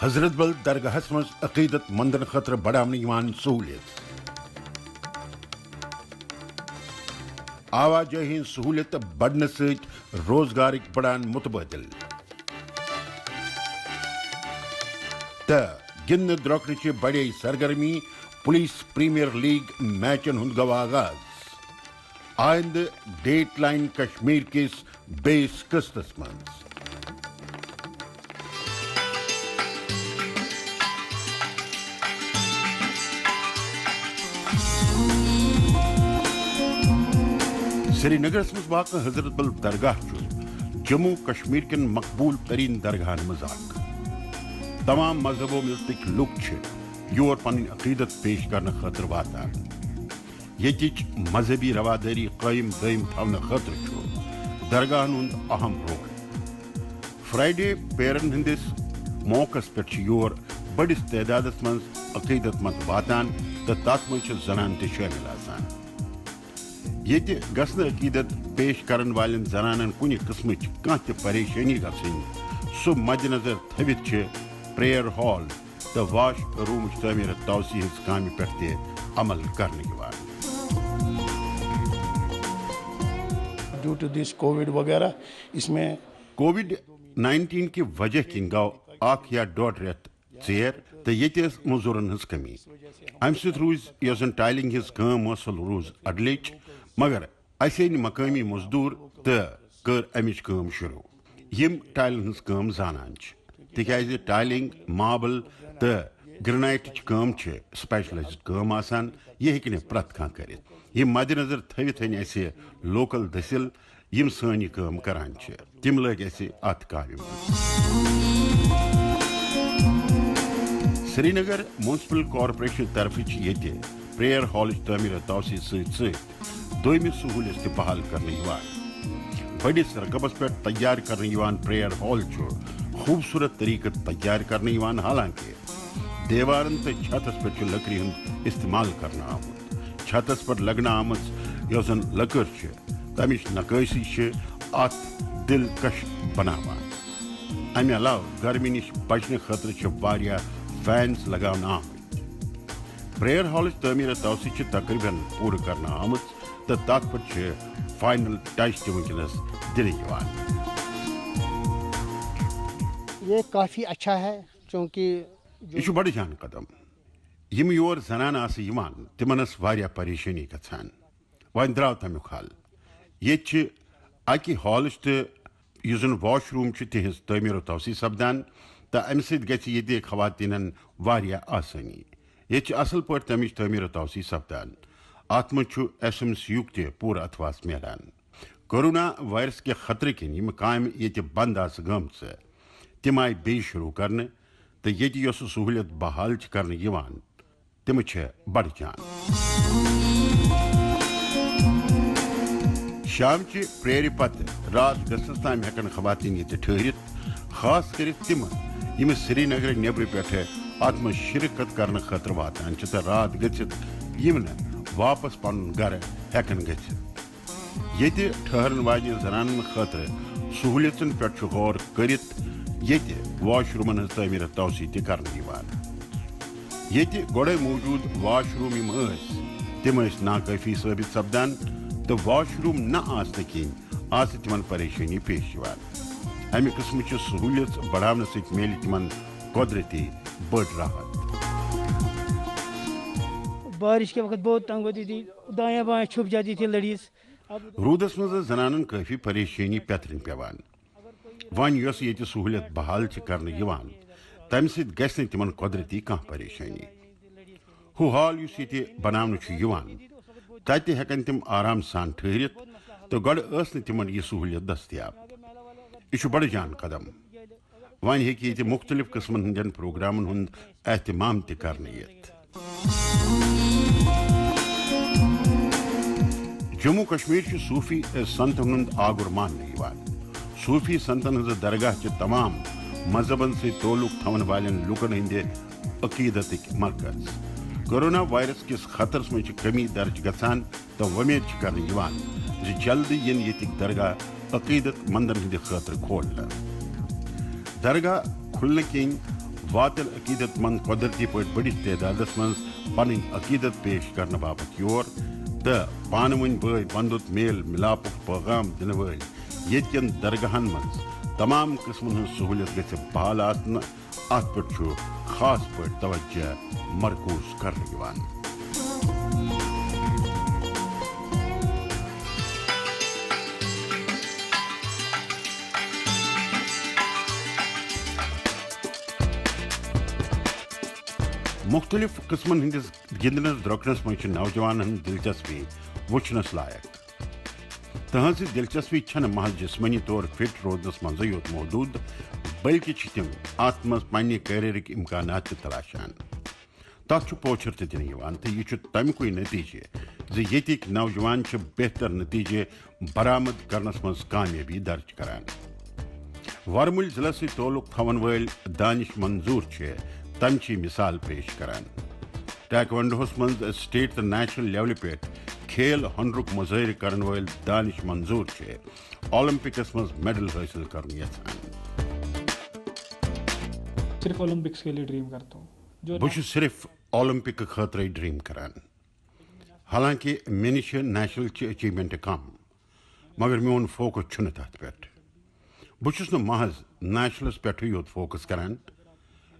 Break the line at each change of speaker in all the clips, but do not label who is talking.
حضرت بل درگاہس مز عقیدت مندن خطر بڑھانے سہولیت آواجائی ہند سہولیت بڑھنے ست روزگارک بڑان متبادل تو گندن دروکنچ بڑے سرگرمی پولیس پریمیئر لیگ میچن ہند گو آغاز آئند ڈیٹ لائن کشمیر کس بیس قسطس مز سری نگرس مز واقع حضرت بل درگاہ جموں کشمیر کن مقبول ترین درگاہن مز اخ تمام مذہبوں ملتک لوک یور پن عقیدت پیش کرنے خاطر واتان یتچ مذہبی رواداری قائم دائم تھونے خاطر درگاہن ہند اہم رول فرائیڈے پیرن ہندس موقع پہ یور بڑس تعداد مز عقیدت مند واتان تو تات مز زنان تہ شامل آسان یہ گھن عقیدت پیش کرن والن زنانن کن قسمچ کھانا تہ پریشانی گھن سہ مد نظر تھوت پریئر ہال تو واش رومچ تعمیر توسیع ہز کامہ پہ تہ عمل کرنے
ڈیو ٹو دس کووڈ وغیرہ اس میں
کووڈ-19 کی وجہ کن گو اخ یا ڈوڑ ریت ژیر تو یہ مزورن ہز کمی ام ست روز یس ٹائلنگ ہز کام موصل روز اڈلچ مگر اسے مقامی مزدور تو کر امچ کام شروع یم ٹائلن ہز کام زانان تکیاز ٹائلنگ ماربل تو گرنائٹ کام سپیشلائزڈ کام آسان یہ ہیکہ پرت کھانا کرت یہ مد نظر تھوت اسہ لوکل دسل یم سان یہ کام کران تم لگ اسہ ات کامہ سری نگر میونسپل کارپوریشن طرف یہ پریئر ہالچ تعمیر توسیع ست دویمہ سہولیت تہ بحال کرنے بڑس رقبس پہ تیار کرنے پریئر ہال خوبصورت طریقہ تیار کرنے حالانکہ دیوارن تو چھتس پہ لکڑی ہند استعمال کرنا آمت چھتس پر لگنا آمت یس زن لکڑ تمچ نقاشی ات دلکش بناوان امہ علاوہ گرمی نش بچنے خاطر واریاہ فینس لگانا آمت پریئر ہالچ تعمیر توسیع تقریباً پور کرنا آمت تو تات پہ فائنل ٹچ تہ ونکس دنہ
یہ کافی اچھا ہے چونکہ
یہ بڑ جان قدم یم یور زنان تمن واریاہ پریشانی گھان ون درو تمیک حل یہ اکہ ہالچ تو زن واش روم تہذ تعمیر و توسیع سپدان تو امہ ست گھِ خواتین واریاہ آسانی یہ اصل پہ تمچ تعمیر و توسیع سپدان ات مز ایس ایم سی یک تہ پور اتواس ملان کورونا وائرس کے خطرے کن یم کام یہ بند آس گمژ تم آئی بی شروع کرنے تو یہ سہولیت بحال کرنے تم بڑ جان شام چہ پریئر پتہ رات گھنس تام ہیکن خواتین یہ ٹھہرت خاص کر تم یم سری نگر نیبر پہ ات مز شرکت کرنے خاطر واتان تو رات گھت یم واپس پن گھر ہیکن گھت یہ ٹھہرن واجن زنان خاطر سہولیتن پہ غور کرت یہ واش رومن ہز تعمیر توسیع تہ کرنے یہ گوڑے موجود واش روم یم تم ناکافی ثابت سپدان تو واش روم نہ آسنے کن آس تمن پریشانی پیش امہ قسم سہولیت بڑھانے ست مل تمن قدرتی بڑ راحت
بارش کے وقت بہت تنگ ہوتی تھی دائیں بائیں چھپ جاتی تھی لڑیز
رودس مز زنان کافی پریشانی پیترن پیوان ون یس یہ سہولیت بحال کرنے تمہ ست گھس تمن قدرتی کھانا پریشانی ہو حال اس یہ بنانے تت ہیکن تم آرام سان ٹھہرت تو گڑ ٲس نہٕ تمن یہ سہولیت دستیاب یہ بڑ جان قدم ون ہیکہ یہ مختلف قسمن ہندین پروگرامن ہند اہتمام تہ کرنے جموں کشمیر صوفی سنتن ہند آگر ماننے صوفی سنتن ہز درگاہ تمام مذہبن سے تعلق تھون والن لکن ہند عقیدتک مرکز کورونا وائرس کس خطرس مجھ کمی درج گھان تو ومید کرنے جلدی ین یتک درگاہ عقیدت مندن ہند خاطر کھولنا درگاہ کھلنے کن واتن عقیدت مند قدرتی پہ بڑی تعداد من پن عقیدت پیش کرنے باپت یور تو پانون بھائی بندت میل ملاپ پیغام دن ول یتن درگاہن من تمام قسمن ہن سہولت گژھِ بحال آسن ات پہ خاص پہ توجہ مرکوز کرنے یوان. مختلف قسمن ہندس گندنس درکنس من نوجوان ہند دلچسپی وچھنس لائق. تہذ دلچسپی چھن محض جسمانی طور فٹ روزنس منزے یوت موجود بلکہ تم ات مز پنہ کیریئرک امکانات تہ تلاشان. تک پوچھر تہ دن یوان تو یہ تمیک نتیجہ یتک نوجوان بہتر نتیجے برآمد کرنس مز کامیابی درج کران. ورمل ضلع سی تعلق تھون ول دانش منظور تم مثال پیش کران. ٹیکونڈوس من سٹیٹ تو نیشنل لیولہ پہ کھیل ہنرک مظاہرہ کرن ول دانش منظور اولمپکس من میڈل حاصل کرن یژھان.
صرف اولمپکس کے لیے ڈریم کرتا ہوں.
بہ صرف اولمپک خاطر ڈریم کران. حالانکہ مے نش نیشنل اچیومنٹ کم مگر میون فوکس چھُنہٕ تتھ پٮ۪ٹھ. بہ چھُس نہٕ محض نیشنلس پٮ۪ٹھٕے یوت فوکس کران.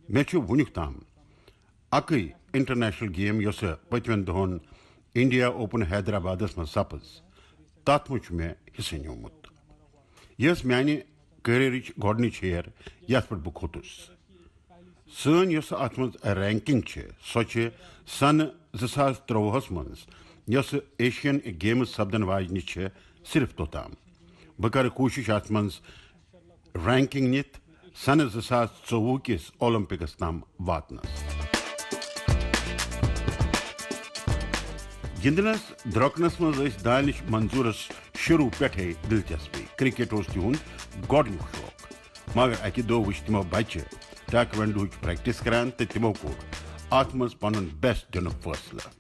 مے چھُ وُنیُک تام اکٕے انٹرنیشنل گیم یۄس پٔتمٮ۪ن دۄہن انڈیا اوپن حیدرآبادس منٛز سپٕز تتھ منٛز چھُ مےٚ حصہٕ نیوٗمُت. یہ ٲس میانہِ کیریئرٕچ گۄڈنِچ ہیر یتھ پٮ۪ٹھ بہٕ کھوٚتُس. سٲنۍ یۄس اتھ منٛز رینکنگ سۄ چھِ سنہٕ 2023 منٛز یۄس ایشین گیمز سپدن واجنہِ چھِ صرف توٚتام. بہٕ کرٕ کوٗشش اتھ منٛز رینکنگ نِتھ سنہٕ 2024 کِس اولمپکس تام واتنس. گندنس درۄکنس منٛز ٲسۍ دانش منظورس شروع پٮ۪ٹھے دلچسپی. کرکٹ اوس تِہُنٛد گۄڈنیُک شوق مگر اکہِ دۄہ وٕچھ تِمو بچہِ ٹیکونڈوہٕچ پریکٹس کران تہٕ تِمو کوٚر اتھ منٛز پنُن بیسٹ دِنُک فٲصلہٕ.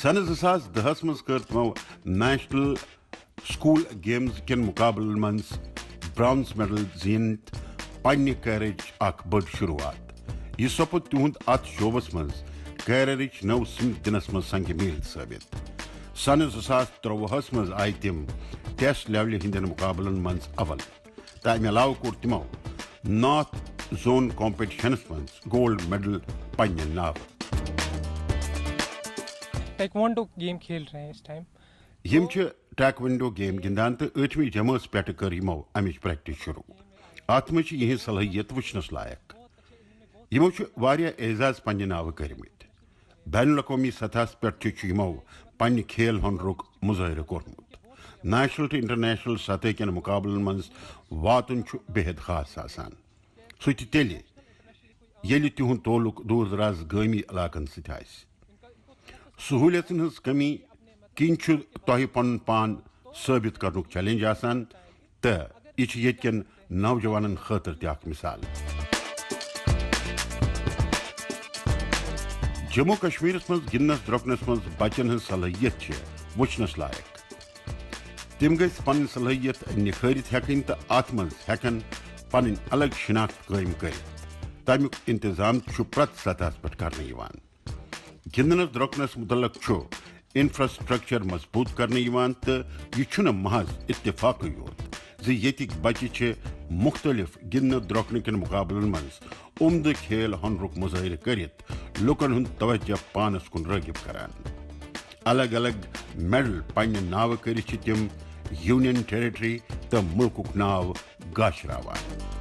سنہٕ 2010 منٛز کٔر تِمو نیشنل سکوٗل گیمز کٮ۪ن مُقابلن منٛز برٛونٛز میڈل زیٖنِتھ پننہِ کیریئرٕچ اکھ بٔڑ شروعات. یہ سپُد تِہُنٛد اتھ شعبس منٛز کیریئرٕچ نٔو سمت دِنس منٛز سنگہِ میل ثٲبت. سنہٕ 2023 منٛز آیہِ تِم ٹیسٹ لیولہِ ہٕنٛدٮ۪ن مُقابلن منٛز اول تہٕ امہِ علاوٕ کوٚر تِمو نارتھ زون کمپٹیشنس منٛز گولڈ میڈل پننہِ ناوٕ.
ٹیکوانڈو گیم کھیل رہے ہیں اس ٹائم.
یم چھِ ٹیکونڈو گیم گِنٛدان تہٕ 8ویں جمٲژ پٮ۪ٹھٕ کٔر یِمو امِچ پریکٹس شروع. اتھ منٛز چھِ یِہنٛز صلٲحیت وٕچھنس لایق. یِمو چھِ واریاہ اعزاز پننہِ ناوٕ کٔرمٕتۍ. بین الاقوٲمی سطحس پٮ۪ٹھ تہِ چھُ یِمو پننہِ کھیل ہُنرُک مظٲہرٕ کوٚرمُت. نیشنل تہٕ انٹرنیشنل سطح کٮ۪ن مُقابلن منٛز واتُن چھُ بے حد خاص آسان. سُہ تہِ تیٚلہِ ییٚلہِ تِہُنٛد تعلق دوٗر دراز گٲمی علاقن سۭتۍ آسہِ. سہوٗلیژن ہٕنٛز کمی کِنۍ چھُ تۄہہِ پنُن پان ثٲبت کرنُک چیلنج آسان تہٕ یہِ چھِ ییٚتہِ کٮ۪ن نوجوانن خٲطرٕ تہِ اکھ مثال. جموں کشمیرس منٛز گِنٛدنس درۄکنس منٛز بچن ہٕنٛز صلٲحیت چھِ وٕچھنس لایق. تِم گژھِ پنٕنۍ صلٲحیت نکھٲرِتھ ہٮ۪کٕنۍ تہٕ اتھ منٛز ہٮ۪کن پنٕنۍ الگ شناخت قٲیِم کٔرِتھ. تمیُک انتظام چھُ پرٛٮ۪تھ سطحس پٮ۪ٹھ کرنہٕ یِوان. گِنٛدنس درۄکنس متعلق چھُ انفراسٹرکچر مضبوٗط کرنہٕ یِوان تہٕ یہِ چھُنہٕ محض اتفاقٕے یوت زِ ییٚتِکۍ بچہِ چھِ مختلف گِنٛدنہٕ درۄکنہٕ کٮ۪ن مُقابلن منٛز عمدٕ کھیل ہُنرُک مظٲہرٕ کٔرِتھ لُکن ہُنٛد توجہ پانس کُن رٲغِب کران. الگ الگ میڈل پننہِ ناوٕ کٔرِتھ چھِ تِم یونین ٹیریٹری تہٕ مُلکُک ناو گاشراوان.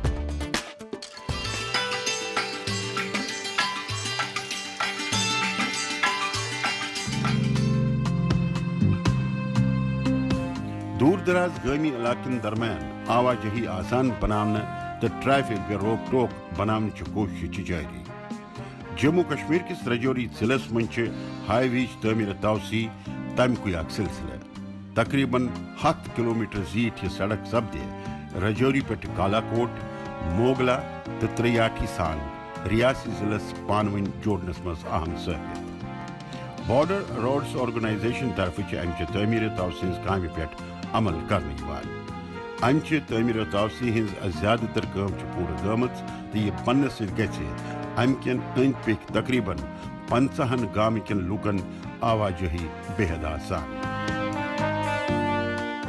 دور دراز گٲمی علاقن درمیان آواجٲہی آسان بناونہٕ تہٕ ٹریفک روک ٹوک بناونٕچہِ کوٗششہِ چھِ جٲری. جموں کشمیر کِس رجوری ضلعس منٛز چھِ ہائی ویچ تعمیٖر توسیع تمکُے اکھ سلسلہٕ. تقریباً 100 کلومیٹر زیٖٹھ یہِ سڑک سپدِ رجوری پٮ۪ٹھٕ کالا کوٹ موگلا تہٕ تریاٹھی سان ریاسی ضلعس پانہٕ ؤنۍ جوڑنس منٛز اہم ثٲبت. بارڈر روڈس آرگنائزیشن طرفہٕ چھِ امچہِ تعمیٖر توسیع ہٕنٛز کامہِ پٮ۪ٹھ عمل کرنہٕ یِوان. امچہ تعمیر توسیع ہز زیادہ تر کام پورٕ گٔمٕژ تہٕ یہِ بننہٕ سۭتۍ گژھِ امہِ کٮ۪ن أنٛدۍ پٔکۍ تقریباً 50 گامہٕ کٮ۪ن لوٗکن آواجٲہی بے حد آسان.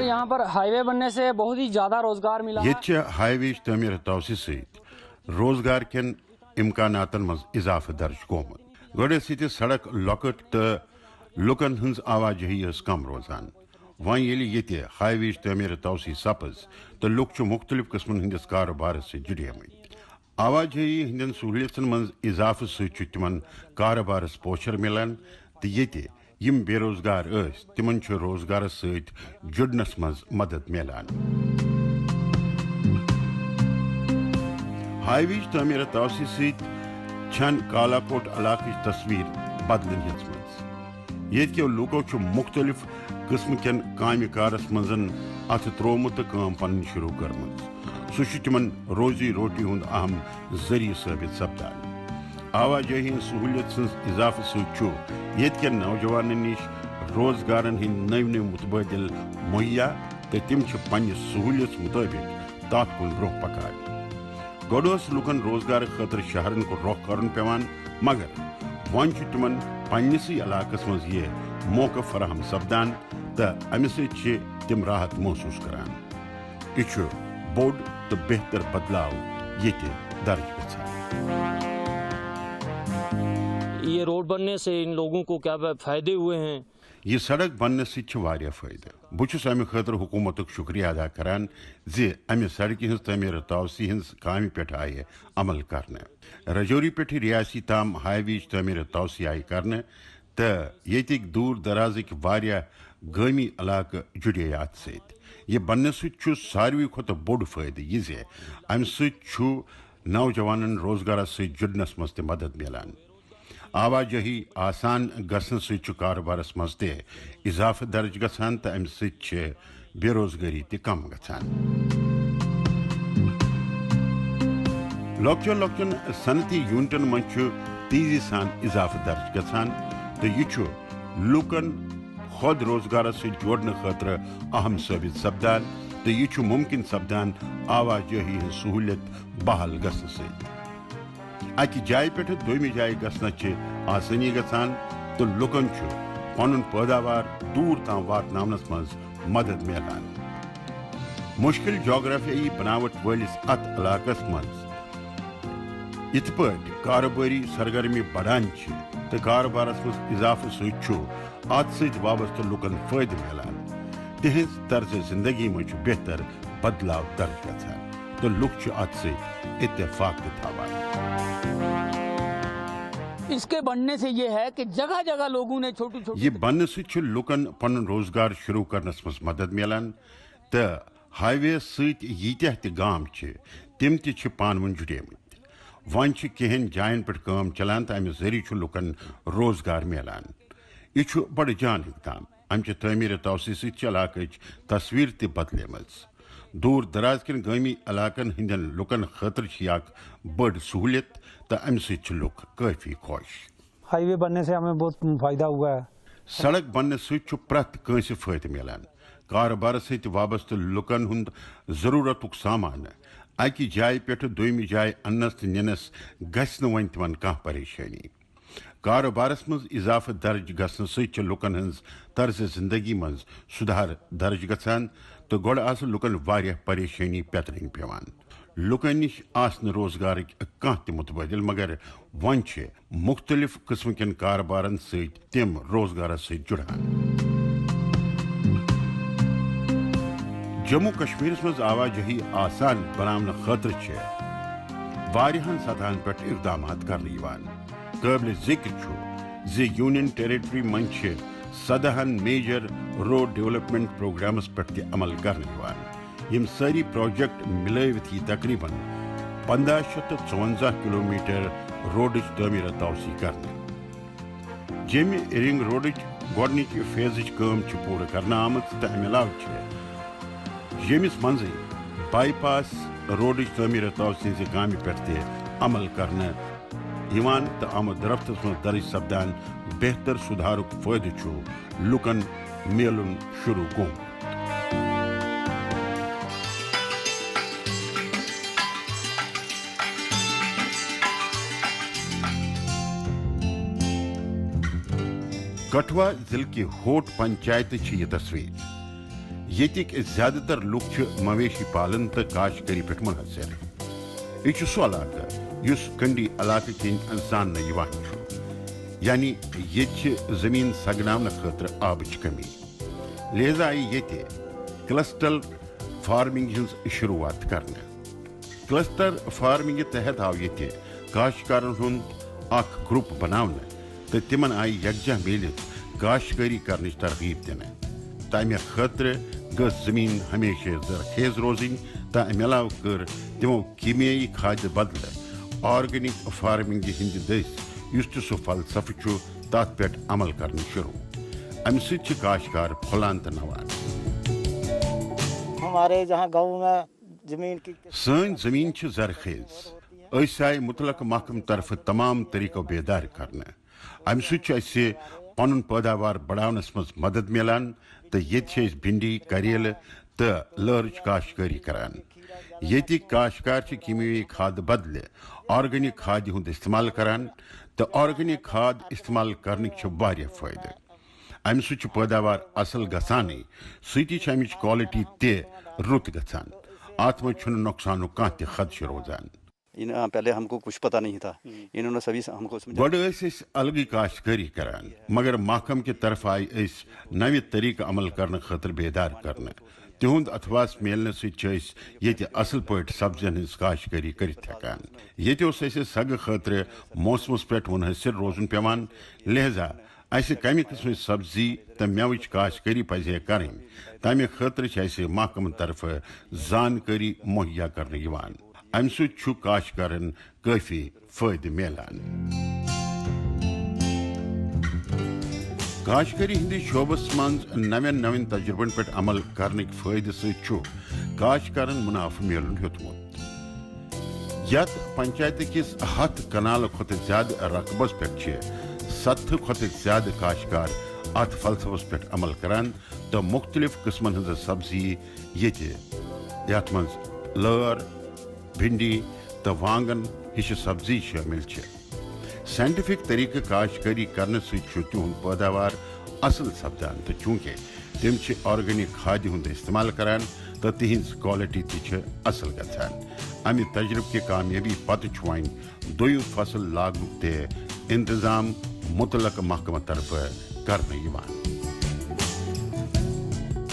یہاں پر ہائی وے بننے سے بہت ہی زیادہ روزگار ملا.
یہ ہائی وے تعمیر توسیع ست روزگار کن امکاناتن مز اضافہ درج گومت. گۄڈٕ ٲس سڑک لۄکٕٹ تہٕ لُکن ہنز آواجٲہی ٲس کم روزان. وۄنۍ ییٚلہِ ییٚتہِ ہائی وے تعمیر توسیع سپز تہٕ لُکھ چھِ مختلف قٕسمن ہندس کارٕبارس سۭتۍ جُڑیمٕتۍ. آواجٲہی ہندین سہولیتن مز اضافہٕ سۭتۍ چھُ تِمن کارٕبارس پوچھر ملان تہٕ ییٚتہِ یم بے روزگار ٲسۍ تِمن چھُ روزگارس سۭتۍ جُڑنس مز مدد ملان. ہائی وے تعمیر توسیع سۭتۍ چھن کالا کوٹ علاقٕچ تصویر بدلن ہیژمٕژ. ییٚتہِ لوٗکو چھُ مختلف قٕسمہٕ کٮ۪ن کامہِ کارس منٛز اتھٕ تروومُت تہٕ کٲم پنٕنۍ شروٗع کٔرمٕژ. سُہ چھُ تِمن روزی روٹی ہُنٛد اہم ذٔریعہٕ ثٲبت سپدان. آواجٲہی ہٕنٛز سہوٗلیت سٕنٛز اضافہٕ سۭتۍ چھُ ییٚتہِ کٮ۪ن نوجوانن نِش روزگارن ہٕنٛدۍ نٔوۍ نٔوۍ متبادل مہیا تہٕ تِم چھِ پننہِ سہوٗلیت مطٲبق تتھ کُن برٛونٛہہ پکان. گۄڈٕ اوس لُکن روزگار خٲطرٕ شہرن کُن رۄخ کرُن پیوان مگر وۄنۍ چھُ تِمن پننسٕے علاقس منٛز یہِ موقعہٕ فراہم سپدان تہٕ امہِ سۭتۍ چھِ تِم راحت محسوٗس کران. یہِ چھُ بوٚڑ تہٕ بہتر بدلاو ییٚتہِ درج گژھان.
یہ روڈ بننے سے ان لوگوں کو کیا فائدے ہوئے ہیں؟
یہ سڑک بننے سۭتۍ چھِ واریاہ فٲیدٕ. بہٕ چھُس امہِ خٲطرٕ حکوٗمتُک شُکریہ ادا کران زِ امہِ سڑکہِ ہٕنٛز تعمیٖر توسیع ہٕنٛز کامہِ پٮ۪ٹھ آیہِ عمل کرنہٕ. رجوری پٮ۪ٹھٕ ریاسی تام ہائی ویچ تعمیٖر توسیع آیہِ کرنہٕ تہٕ ییٚتِکۍ دوٗر درازٕکۍ واریاہ گٲمی علاقہٕ جُڑے اتھ سۭتۍ. یہِ بننہٕ سۭتۍ چھُ ساروی کھۄتہٕ بوٚڑ فٲیدٕ یہِ زِ امہِ سۭتۍ چھُ نوجوانن روزگارس سۭتۍ جُڑنس منٛز تہِ مدد ملان. آواجٲہی آسان گژھنہٕ سۭتۍ چھُ کارٕبارس منٛز تہِ اضافہٕ درج گژھان تہٕ امہِ سۭتۍ چھِ بے روزگٲری تہِ کم گژھان. لۄکچن لۄکچن صنعتی یوٗنٹن منٛز چھُ تیزی سان اضافہٕ درج گژھان تہٕ یہِ چھُ لوٗکن خۄد روزگارس سۭتۍ جوڑنہٕ خٲطرٕ اہم ثٲبت سپدان تہٕ یہِ چھُ مُمکِن سپدان آواجٲہی ہٕنٛز سہوٗلیت بحال گژھنہٕ سۭتۍ. اکہِ جایہِ پٮ۪ٹھٕ دوٚیمہِ جایہِ گژھنس چھِ آسٲنی گژھان تہٕ لُکن چھُ پنُن پٲداوار دوٗر تام واتناونس منٛز مدد ملان. مُشکِل جغرافیٲیی بناوٹ وٲلِس اتھ علاقس منٛز یِتھ پٲٹھۍ کارٕبٲری سرگرمی بڑان چھِ تہٕ کارٕبارس منٛز اضافہٕ سۭتۍ چھُ اتھ سۭتۍ وابستہٕ لُکن فٲیدٕ ملان. تِہنٛز طرزِ زندگی منٛز چھُ بہتر بدلاو درج گژھان تہٕ لُکھ چھِ اتھ سۭتۍ اتفاق تہِ تھاوان.
اس کے بننے سے یہ ہے کہ جگہ جگہ لوگوں نے چھوٹی چھوٹی
یہ بننے سۭتۍ چھُ لُکن پنُن روزگار شروٗع کرنس منٛز مدد ملان تہٕ ہائی وے سۭتۍ ییٖتیٛاہ تہِ گام چھِ تِم تہِ چھِ پانہٕ ؤنۍ جُڑیمٕتۍ. وۄنۍ چھِ کینٛہن جاین پٮ۪ٹھ کٲم چلان تہٕ امہِ ذٔریعہٕ چھُ لُکن روزگار ملان. یہِ چھُ بڑٕ جان اقدام. امچہِ تعمیٖر توسیع سۭتۍ چھِ علاقٕچ تصویر تہِ بدلیمٕژ. دوٗر دراز کٮ۪ن گٲمی علاقن ہٕنٛدٮ۪ن لُکن خٲطرٕ چھِ یہِ اکھ بٔڑ سہوٗلیت تہٕ امہِ سۭتۍ چھِ لُکھ کٲفی خۄش.
ہائی وے بننے سے ہمیں بہت فائدہ ہوا ہے.
سڑک بننے سۭتۍ چھُ پرٛٮ۪تھ کٲنٛسہِ فٲیدٕ ملان. کارٕبارس سۭتۍ وابستہٕ لُکن ہُنٛد ضروٗرتُک سامان اکہِ جایہِ پٮ۪ٹھٕ دوٚیمہِ جایہِ اننس تہٕ نِنس گژھِ نہٕ وۄنۍ تِمن کانٛہہ پریشٲنی. کارٕبارس منٛز اضافہٕ درج گژھنہٕ سۭتۍ چھِ لُکن ہٕنٛز طرزِ زندگی منٛز سُدھار درج گژھان تہٕ گۄڈٕ آسہٕ لُکن واریاہ پریشٲنی پٮ۪ترٕنۍ پیوان. لُکن نِش آسہٕ نہٕ روزگارٕکۍ کانٛہہ تہِ متبادل مگر وۄنۍ چھِ مختلف قٕسمہٕ کٮ۪ن کارٕبارن سۭتۍ تِم روزگارس سۭتۍ جُڑان. جموں کشمیرس منٛز آواجٲہی آسان بناونہٕ خٲطرٕ چھِ واریاہن سطحن پٮ۪ٹھ اقدامات کرنہٕ یِوان. قٲبلِ ذِکر چھُ زِ یوٗنین ٹیریٹری منٛز چھِ 17 میجر روڈ ڈیولپمنٹ پروگرامس پٮ۪ٹھ تہِ عمل کرنہٕ یِوان. یِم سٲری پروجیکٹ مِلٲوِتھ یی تقریباً 1554 کلومیٹر روڈٕچ تعمیٖر توسیع کرنہٕ. جیمہِ رنگ روڈٕچ گۄڈنِچ فیزٕچ کٲم چھِ پوٗرٕ کرنہٕ آمٕژ تہٕ امہِ علاوٕ چھِ ییٚمِس منٛزٕے بائی پاس روڈٕچ تعمیٖر توسیع ہٕنٛزِ کامہِ پٮ۪ٹھ تہِ عمل کرنہٕ یِوان تہٕ آمد رفتس منٛز درج سپدان بہتر سُدھارُک فٲیدٕ چھُ لُکن میلُن شروٗع گوٚمُت. کٹھوا ضلع کی ہوٹ پنچایت چھ یہ تصویر یتک زیادہ تر لوگ مویشی پالن تو کاشتکاری پہ منحصر. یہ سہ علاقہ اس کنڈی علاقہ کن زاننے یعنی یہ زمین سگناؤن خاطر آبچ کمی. لہذا آئی یہ کلسٹر فارمنگ ہز شروعات کرنے. کلسٹر فارمنگ تحت آو یہ کاشتکارن ہند اخ گروپ بنانے تو تمن آئی یکجہ ملت کاشتکاری کرنچ ترغیب دن. تمہ خاطر گھس زمین ہمیشہ زرخیز روزن تو امہ علاوہ کر تمو کیمیائی کھاد بدلے آرگینک فارمنگ ہند دس اس تہ سہ فلسفہ تات پہ عمل کرنے شروع. امہ سۭتۍ چھِ کاشتکار پھۄلان تہٕ نوان.
ہمارے جہاں گاؤں میں زمین کی
سن زمین چھ زرخیز. اس آئی متعلق محکمہ طرف تمام طریقوں بیدار کرنے. امہ سۭتۍ پن پیداوار بڑھاونس مز مدد ملان تو یہ بھنڈی کریلہ تو لٲرٕچ کاشتکاری کران. ییٚتِکۍ کاشتکار چھِ کیمیائی کھاد بدلے آرگینک کھاد ہند استعمال کران تو آرگینک کھاد استعمال کرنک چھ واریاہ فائدہ. امہ سۭتۍ پیداوار اصل گژھانے سۭتی چھ امچ کوالٹی تہ رُت گژھان. ات منٛز چھُنہٕ نۄقصانُک کانٛہہ تہِ خدشہ روزان.
پہلے ہم کو کچھ پتہ نہیں تھا, انہوں نے سبھی ہم کو
گۄڈٕ ٲسۍ أسۍ الگٕے کاشتکاری کران مگر محکمہ کہ طرف آئی أسۍ نوِ طریقہٕ عمل کرنہٕ خٲطرٕ بیدار کرنہٕ. تہنٛد اتھواس میلنہٕ سۭتۍ چھِ أسۍ ییٚتہِ اصل پٲٹھۍ سبزین ہٕنٛز کاشتکاری کٔرِتھ ہٮ۪کان. ییٚتہِ اوس اَسہِ سگہٕ خٲطرٕ موسمس پٮ۪ٹھ منحصر روزُن پیوان. لہذا اسہِ کمہِ قٕسمٕچ سبزی تہٕ مٮ۪وٕچ کاشتکاری پزِ ہے کرٕنۍ تمہِ خٲطرٕ چھِ اسہِ محکمہٕ طرفہٕ زانکٲری مہیا کرنہٕ یِوان. امہ سۭتۍ چھُ کاشتکارن کٲفی فٲیدٕ میلان. کاشتکاری ہندس شعبس منٛز نوین تجربن پہ عمل کرنک فائدہ سۭتۍ چھُ کاشتکارن منافع میلن ہیوٚتمُت. یتھ پنچایت کس 100 کنال کھۄتہٕ زیادٕ رقبس پہ 70 کھۄتہٕ زیادٕ کاشتکار ات فلسفس پہ عمل کران تو مختلف قسمن ہٕنٛزٕ سبزی یتھ منٛز لٲر بھنڈی تو وانگن ہش سبزی شامل چھ. سائنٹفک طریقہ کاشتکاری کرنے سۭتۍ چھُ تہنٛد پیداوار اصل سپدان تو چونکہ تم آرگینک کھاد ہند استعمال کران تو تہذ کوالٹی تہ اصل گژھان. امہ تجربہ کہ کامیابی پتہ چھ وۄنۍ دوٚیِم فصل لاگنُک تہ انتظام متعلق محکمہ طرف کرنے یوان.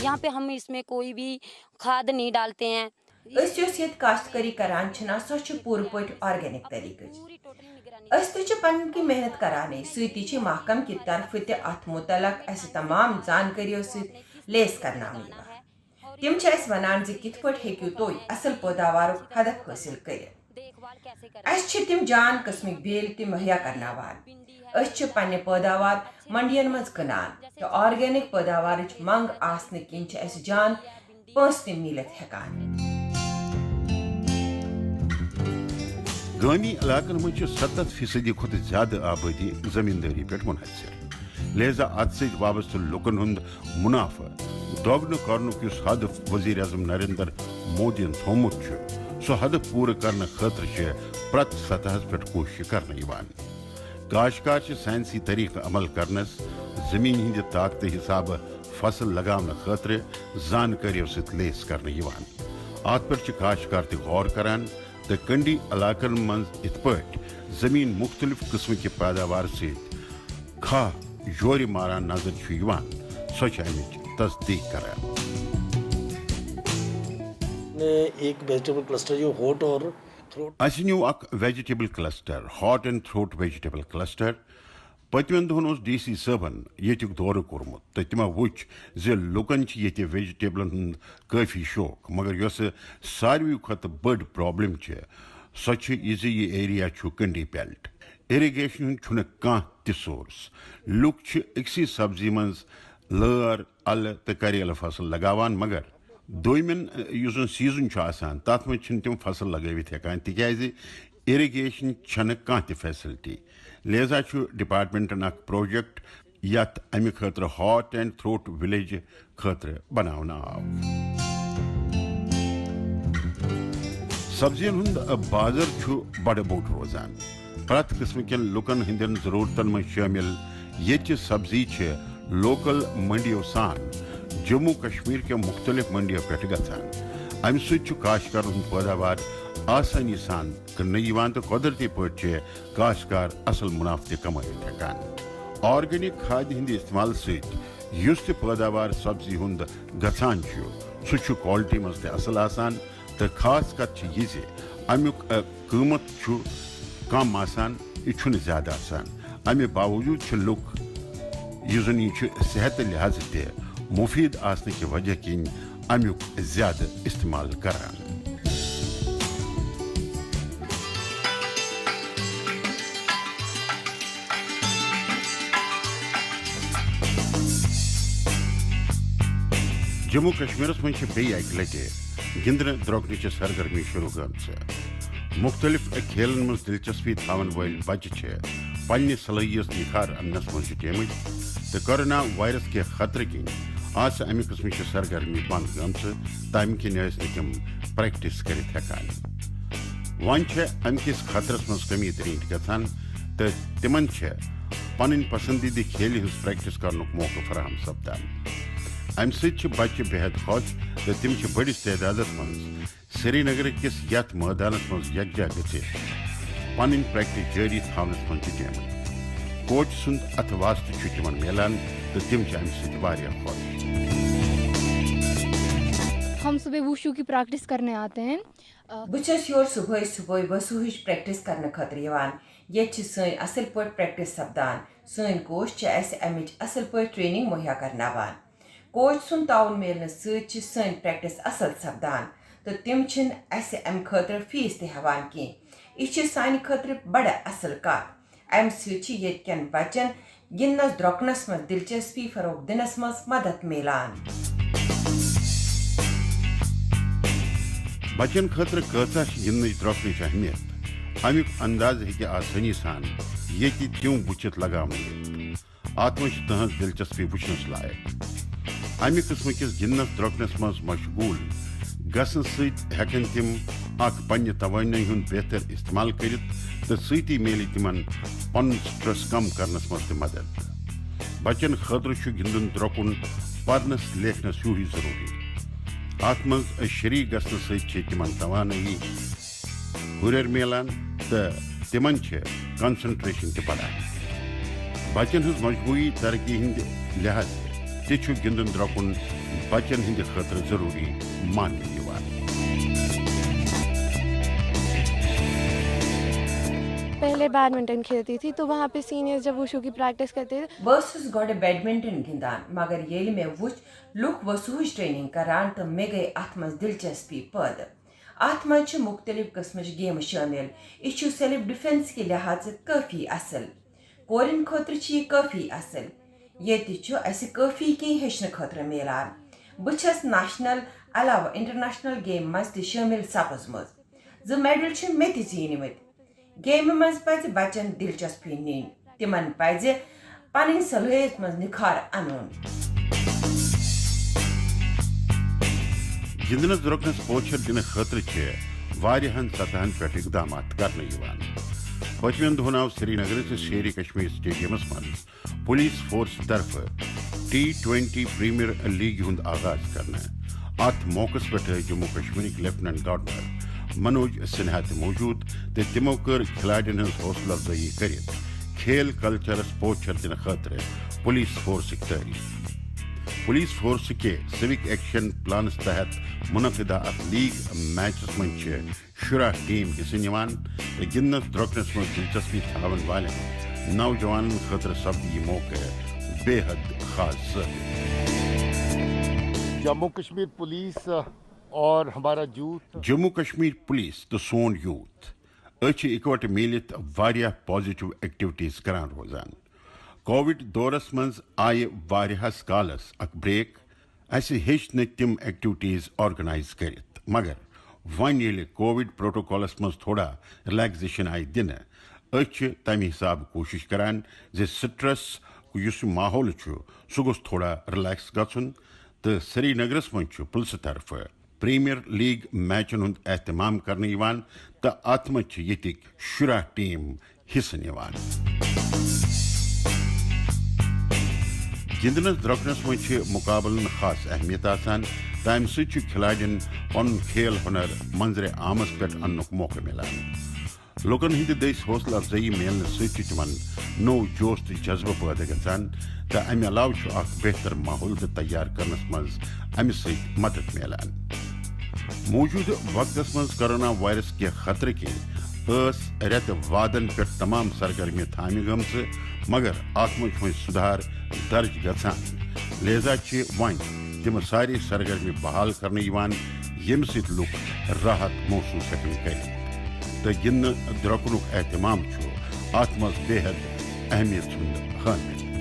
یہاں پہ ہم اس میں کوئی بھی کھاد نہیں ڈالتے ہیں.
اس یس یت کاشتکاری کران چھنا سو چھ پور پٲٹھۍ آرگینک طریقہ. اس تہ پن کی محنت کرانے سۭتی چھ محکمہ کی طرف تہ ات متعلق اس تمام جانکاریوں سۭتۍ لیس کرناونہٕ یوان. تم چھ اس ونان زِ کِتھ پٲٹھۍ ہیٚکِو تُہۍ اصل پٲداوارُک ہدف حٲصل کٔرِتھ. اس چھ تم جان قسمٕکۍ بیل تہ مہیا کرناوان. اس چھ پننہِ پٲداوار منڈین منٛز کٕنان تہٕ آرگینک پٲداوارٕچ منٛگ آسنہٕ کِنۍ چھِ اسہِ جان پونٛسہٕ تہِ میٖلِتھ ہٮ۪کان.
گامی علاقن مجھ 70% کھۄتہٕ زیادٕ آبادی زمینداری پہ منحصر. لہذا ات سۭتۍ وابستہ لُکن ہُنٛد منافع دوگنہٕ کرنُک یُس ہدف وزیر اعظم نریندر مودین تھوٚومُت چھُ سُہ ہدف پوٗرٕ کرنہٕ خٲطرٕ چھِ پرٛٮ۪تھ سطحس پٮ۪ٹھ کوٗشش کرنہٕ یِوان. کاشتکار چھِ سائنسی طریقہٕ عمل کرنس زمین ہندِ طاقتہٕ حسابہٕ فصل لگاونہٕ خٲطرٕ زانکٲریو سۭتۍ لیس کرنہٕ یِوان. ات پٮ۪ٹھ چھِ کاشتکار تہِ غور کران تو کنڈی علاقن منٛز یِتھ پٲٹھۍ زمین مختلف قسم کہ پیداوار سۭتۍ کھاہ یورِ ماران نظر چھُ یِوان سۄ چھِ امِچ تصدیق کران.
ایک ویجیٹیبل کلسٹر جو ہوٹ اور
اسہِ نیوٗ اکھ vegetable cluster heart and throat vegetable cluster. پٔتمٮ۪ن دۄہن اوس ڈی سی صٲبن ییٚتیُک دورٕ کوٚرمُت تہٕ تِمو وٕچھ زِ لُکن چھِ ییٚتہِ ویجیٹیبلن ہُنٛد کٲفی شوق مگر یۄسہٕ ساروی کھۄتہٕ بٔڑ پرابلم چھِ سۄ چھِ یہِ زِ یہِ ایریا چھُ کنڈی بیلٹ. اِرِگیشن ہُنٛد چھُنہٕ کانٛہہ تہِ سورس. لُکھ چھِ أکسٕے سبزی منٛز لٲر الہٕ تہٕ کریلہٕ فصل لگاوان مگر دوٚیمٮ۪ن یُس زن سیٖزن چھُ آسان تتھ منٛز چھِنہٕ تِم فصل لگٲوِتھ ہٮ۪کان تِکیٛازِ اِرِگیشن چھنہٕ کانٛہہ تہِ فیسلٹی. لہذا چھُ ڈپارٹمنٹن اکھ پروجیکٹ یتھ امہِ خٲطرٕ ہاٹ اینڈ تھروٹ وِلیج خٲطرٕ بناونہٕ آو. سبزین ہُنٛد بازر چھُ بڑٕ بوٚڑ روزان. پرٛٮ۪تھ قٕسمہٕ کٮ۪ن لُکن ہٕنٛدٮ۪ن ضروٗرتن منٛز شٲمِل یہ سبزی لوکل منڈیوں سان جموں کشمیر کے مختلف منڈیوں پہ گھان ام ساشتکار پیداوار آسانی سان کرنے تو قدرتی پہ کاشتکار اصل منافع کمائت ہیکان آرگینک کھاد ہند استعمال ست پیداوار سبزی ہند گھان سہ کوالٹی مز اصل آسان تو خاص کت یہ امیک قیمت کم آسان یہ زیادہ آسان امہ باوجود لوگ یہ زن یہ صحت لحاظ تہ مفید آسنے کی وجہ کن امیک زیادہ استعمال کران جموں کشمیرس من بیٚیہِ اکہِ لٹہِ گِنٛدنہٕ درٛوٚکنٕچ سرگرمی شروع گٔمژ مختلف کھیلن مز دلچسپی تھاون ول بچہ پننہِ صلٲحیت نکھار اننس مز جُٹیمٕتۍ تہٕ کورونا وائرس کے خطرٕ کِنۍ آسہٕ امہِ قٕسمٕچ سرگرمی بنٛد گٔمژٕ تمہِ کِنۍ ٲسۍ نہٕ تِم پریکٹس کٔرِتھ ہٮ۪کان وۄنۍ چھےٚ امہِ کِس خطرس منٛز کمی درٛیٖنٛٹھ گژھان تہٕ تِمن چھےٚ پنٕنۍ پسندیدٕ کھیلہِ ہٕنٛز پریکٹس کرنُک موقعہٕ فراہم سپدان امہ سۭتۍ بچہ بےحد خوش تو تم بڑس تعدادس من سری نگر کس یتھ میدانس مز یکجا گژھِتھ پنٕنۍ پریکٹس جاری تھاونس من جُٹیمٕتۍ کوچ سُنٛد اتھ واسطہٕ چھُ تمن ملان تو تم امہ سۭتۍ واریاہ خوش
ہم صبح وشو کی پریکٹس کرنے آتے ہیں
بچس یور صبح صبح وسوہٕچ پریکٹس کرنے خاطر یوان یہ سن اصل پٲٹھۍ پریکٹس سپدان سن کوچ اسہِ امِچ اصل پٲٹھۍ ٹریننگ مہیا کرناوان کوچ سن تعاون ملنے ست سن پریکٹس اصل سپدان تو تم اسہ امہ خاطر فیس تہ ہیوان کی یہ سانہ خاطر بڑا اصل کت امہ سیت کن بچن گندنس درۄکنس مز دلچسپی فروغ دنس مز مدد ملان
بچن خاطر کۭژاہ گندنٕچ درۄکنٕچ اہمیت امیُک انداز ہیٚکہِ آسٲنی سان ییٚتہِ تِم وٕچھِتھ لگاونہٕ یِتھ اتھ منٛز چھِ تٕہنٛز دلچسپی وٕچھنس لایق امہ قسم کس گندنس درۄکنس مز مشغول گژھنہٕ سۭتۍ ہٮ۪کن تِم اکھ پننہِ توانٲیی ہُنٛد بہتر استعمال کٔرِتھ تہٕ سۭتی میلہِ تِمن پنُن سٹرس کم کرنس منٛز تہِ مدد بچن خٲطرٕ چھُ گندُن درۄکُن پرنس لیکھنس ہیوٗے ضروٗری اتھ منٛز شریٖک گژھنہٕ سۭتۍ چھِ تِمن توانٲیی ہُرٮ۪ر میلان تہٕ تِمن چھِ کنسنٹریشن تہِ بڑان بچن ہٕنٛز مجموعی ترقی ہٕنٛدِ لحاظ تہِ گندن درۄکُن بچن ہٕنٛدِ خٲطرٕ ضروٗری ماننہٕ یِوان
پہلے بیڈمنٹن کھیلتی تھی تو وہاں پہ سینئر جب وشو کی پریکٹس کرتے تھے
بہٕ گۄڈٕ بیڈمنٹن گِنٛدان مگر ییٚلہِ مےٚ وُچھ لُکھ وسوہٕچ ٹریننگ کران تہٕ مےٚ گٔے اتھ منٛز دلچسپی پٲدٕ اتھ منٛز چھِ مختلف قٕسمٕچ گیمہٕ شٲمِل یہِ چھُ سیلف ڈِفینس کہِ لحاظہٕ کٲفی اصل کورٮ۪ن خٲطرٕ چھِ یہِ کٲفی اصل ییٚتہِ چھُ اسہِ کٲفی کینٛہہ ہیٚچھنہٕ خٲطرٕ میلان بہٕ چھس نیشنل علاوٕ انٹرنیشنل گیمہِ منٛز تہِ شٲمِل سپٕزمٕژ 2 میڈل چھِ مےٚ تہِ زیٖنۍمٕتۍ گیمہِ منٛز پزِ بچن دلچسپی نِنۍ تِمن پزِ پنٕنۍ صلٲحیت منٛز نِکھار انُن
گندنس درۄکنس پوچھر دِنہٕ خٲطرٕ چھِ واریاہن سطحن پٮ۪ٹھ اقدامات کرنہٕ یِوان پٔتمٮ۪ن دۄہن آو سری نگر تہٕ شیرِ کشمیر سٹیڈیمس منٛز پولیس فورس طرفہٕ T20 پریمیئر لیگہِ ہُنٛد آغاز کرنہٕ اتھ موقعس پٮ۪ٹھ ٲسۍ جموں کشمیرٕکۍ لیفٹننٹ گورنر منوج سنہا تہِ موجوٗد تہٕ تِمو کٔر کھِلاڑٮ۪ن ہٕنٛز حوصلہٕ افضٲیی کٔرِتھ کھیل کلچرس پوچھر دِنہٕ خٲطرٕ پولیس فورسٕکۍ تعریٖف پولیس فورس کے سوک ایکشن پلانس تحت منعقدہ اتھ لیگ میچس من 10 ٹیم حصہٕ نِوان تہٕ گندنس درۄکنس منٛز دلچسپی تھاون والٮ۪ن نوجوانن خٲطرٕ سپدِ یہِ موقعہٕ بے حد خاص ثٲبت
جموں کشمیر پولیس اور ہمارا یوتھ
جموں کشمیر پولیس تہٕ سون یوٗتھ أسۍ چھِ اِکوٹہٕ میٖلِتھ واریاہ پازِٹِو ایکٹیوٹیٖز کران روزان کووِڈ دورس منٛز آیہِ واریاہس کالس اکھ بریک اسہِ ہیٚچھ نہٕ تِم ایکٹیوٹیٖز آرگنایز کٔرِتھ مگر وۄنۍ ییٚلہِ کووِڈ پروٹوکالس منٛز تھوڑا رِلیکزیشن آیہِ دِنہٕ أسۍ چھِ تمہِ حسابہٕ کوٗشش کران زِ سٹرس یُس ماحول چھُ سُہ گوٚژھ تھوڑا رِلیکس گژھُن تہٕ سری نگرس منٛز چھُ پُلسہٕ طرفہٕ پریمیئر لیگ میچن ہُنٛد احتمام کرنہٕ یِوان تہٕ اتھ منٛز چھِ ییٚتِکۍ 10 ٹیٖم حصہٕ نِوان گندنس درکنس مز مقابلن خاص اہمیت آسان تمہ سۭتۍ چھُ کھلاڑین پن کھیل ہنر منظر عامس پہ انک موقع ملان لوکن ہند دس حوصلہ افزائی ملنے سۭتۍ چھُ تمن نو جوش تو جذبہ پٲدٕ گژھان تو امہ علاوہ چھُ اکھ بہتر ماحول تہ تیار کرنس مز امہ سۭتۍ مدد ملان موجودہ وقتس مز کرونا وائرس کے خطرہ کن ریت وادن پہ تمام سرگرمی تھامہ گمژ مگر ات مز سدھار درج گژھان لہذا ون تم ساری سرگرمی بحال کرنے یم سۭتۍ لُکھ راحت محسوس ہیکن کرت تو گندن درکنک اہتمام ات مز بے حد اہمیت ہند حامل